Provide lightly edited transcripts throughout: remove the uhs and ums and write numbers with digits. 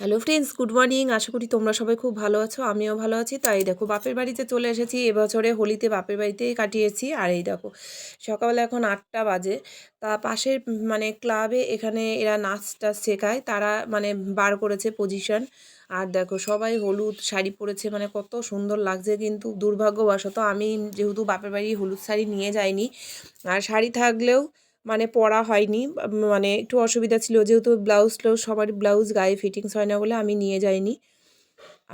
Hello friends, good morning. আশা করি তোমরা সবাই খুব ভালো আছো, আমিও ভালো আছি। তাই দেখো বাপের বাড়িতে চলে এসেছি। এবছরে হোলিতে বাপের বাড়িতেই কাটিয়েছি। আর এই দেখো সকালবেলা এখন 8টা বাজে। তা পাশের মানে ক্লাবে এখানে এরা নাচ টাচ শেখায়, তারা মানে বার করেছে পজিশন। আর দেখো সবাই হলুদ শাড়ি পরেছে, মানে কত সুন্দর লাগছে। কিন্তু দুর্ভাগ্যবশত আমি যেহেতু বাপের বাড়ি হলুদ শাড়ি নিয়ে যাইনি, আর শাড়ি থাকলেও মানে পরা হয়নি। মানে একটু অসুবিধা ছিল, যেহেতু ব্লাউজ ট্লাউজ সবার ব্লাউজ গায়ে ফিটিংস হয় না বলে আমি নিয়ে যাইনি।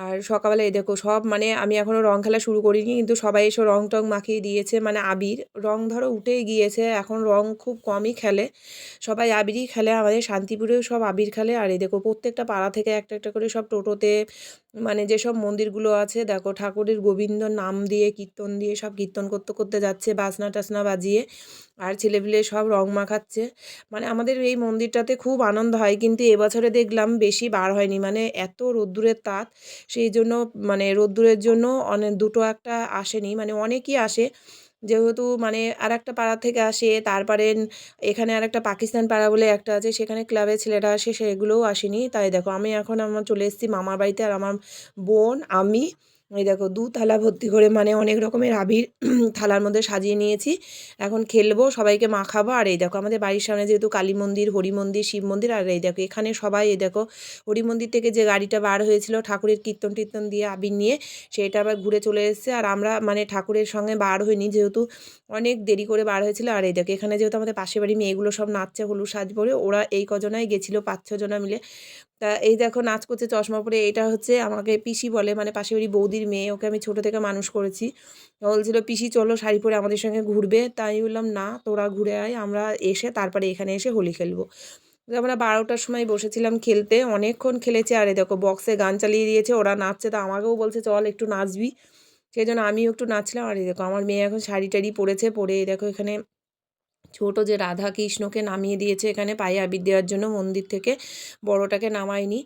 আর সকালবেলা এই দেখো সব মানে আমি এখনও রং খেলা শুরু করিনি, কিন্তু সবাই এসে রং টং মাখিয়ে দিয়েছে। মানে আবির রং ধরো উঠেই গিয়েছে, এখন রং খুব কমই খেলে, সবাই আবিরই খেলে। আমাদের শান্তিপুরেও সব আবির খেলে। আর এই দেখো প্রত্যেকটা পাড়া থেকে একটা একটা করে সব টোটোতে মানে যেসব মন্দিরগুলো আছে দেখো ঠাকুরের গোবিন্দ নাম দিয়ে কীর্তন দিয়ে সব কীর্তন করতে করতে যাচ্ছে, বাজনা টাজনা বাজিয়ে। আর ছেলেপিলে সব রং মাখাচ্ছে। মানে আমাদের এই মন্দিরটাতে খুব আনন্দ হয়, কিন্তু এবছরে দেখলাম বেশি বার হয়নি, মানে এত রোদ্দুরের তাপ। সেই জন্য মানে রোদ্দুরের জন্য অনেক দুটো একটা আসেনি, মানে অনেকই আসে। যেহেতু মানে আর একটা পাড়া থেকে আসে, তারপরে এখানে আর একটা পাকিস্তান পাড়া বলে একটা আছে, সেখানে ক্লাবের ছেলেরা আসে, সেগুলোও আসেনি। তাই দেখো আমি এখন আমার চলে এসেছি মামার বাড়িতে। আর আমার বোন আমি এই দেখো 2 থালা ভর্তি করে মানে অনেক রকমের আবির থালার মধ্যে সাজিয়ে নিয়েছি। এখন খেলবো, সবাইকে মাখাবো। আর এই দেখো আমাদের বাড়ির সামনে যেহেতু কালী মন্দির, হরি মন্দির, শিব মন্দির। আর এই দেখো এখানে সবাই এই দেখো হরি মন্দির থেকে যে গাড়িটা বার হয়েছিল ঠাকুরের কীর্তন টীর্তন দিয়ে আবির নিয়ে, সেটা আবার ঘুরে চলে এসেছে। আর আমরা মানে ঠাকুরের সঙ্গে বার হইনি, যেহেতু অনেক দেরি করে বার হয়েছিল। আর এই দেখো এখানে যেহেতু আমাদের পাশের বাড়ি মেয়েগুলো সব নাচছে হলুদ সাজ পরে, ওরা এই কজনাই গেছিলো 5-6 জনা মিলে। তা এই দেখো নাচ করছে চশমা পরে। এটা হচ্ছে আমাকে পিসি বলে, মানে পাশের বাড়ি বৌদির মেয়ে, ওকে আমি ছোটো থেকে মানুষ করেছি। বলছিল পিসি চলো শাড়ি পরে আমাদের সঙ্গে ঘুরবে। তাই বললাম না, তোরা ঘুরে আয়, আমরা এসে তারপরে এখানে এসে হোলি খেলবো। তো আমরা 12টার সময় বসেছিলাম খেলতে, অনেকক্ষণ খেলেছে। আর এই দেখো বক্সে গান চালিয়ে দিয়েছে, ওরা নাচছে। তা আমাকেও বলছে চল একটু নাচবি, সেই জন্য আমিও একটু নাচলাম। আর এই দেখো আমার মেয়ে এখন শাড়ি টাড়ি পরেছে, পরে এই দেখো এখানে ছোট যে রাধা কৃষ্ণকে নামিয়ে দিয়েছে এখানে পায়ে আবির দেওয়ার জন্য মন্দির থেকে। বড়টাকে নামায়নি,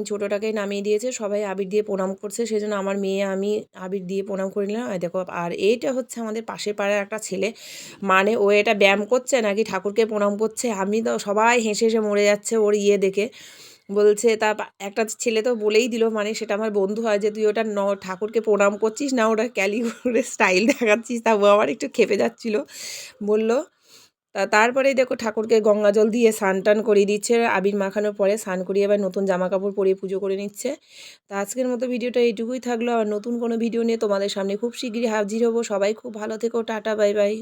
ছোটোটাকে নামিয়ে দিয়েছে। সবাই আবির দিয়ে প্রণাম করছে, সেই জন্য আমার মেয়ে আমি আবির দিয়ে প্রণাম করে নিলাম। আর দেখো আর এইটা হচ্ছে আমাদের পাশের পাড়ার একটা ছেলে, মানে ও এটা ব্যায়াম করছে নাকি ঠাকুরকে প্রণাম করছে, আমি তো সবাই হেসে হেসে মরে যাচ্ছে ওর ইয়ে দেখে। বলছে তা একটা ছেলে তো বলেই দিল, মানে সেটা আমার বন্ধু হয়, যে তুই ওটা ঠাকুরকে প্রণাম করছিস না ওটা ক্যালি করে স্টাইল দেখাচ্ছিস। তা ও আমার একটু ক্ষেপে যাচ্ছিলো, বলল। তারপরেই দেখো ঠাকুরকে গঙ্গা জল দিয়ে স্নান টান করিয়ে দিচ্ছে। আবির মাখানোর পরে স্নান করিয়ে এবার নতুন জামা কাপড় পরিয়ে পুজো করে নিচ্ছে। তা আজকের মতো ভিডিওটা এইটুকুই থাকলো। আর নতুন কোনো ভিডিও নিয়ে তোমাদের সামনে খুব শীঘ্রই হাজির হবো। সবাই খুব ভালো থেকো, টাটা বাই বাই।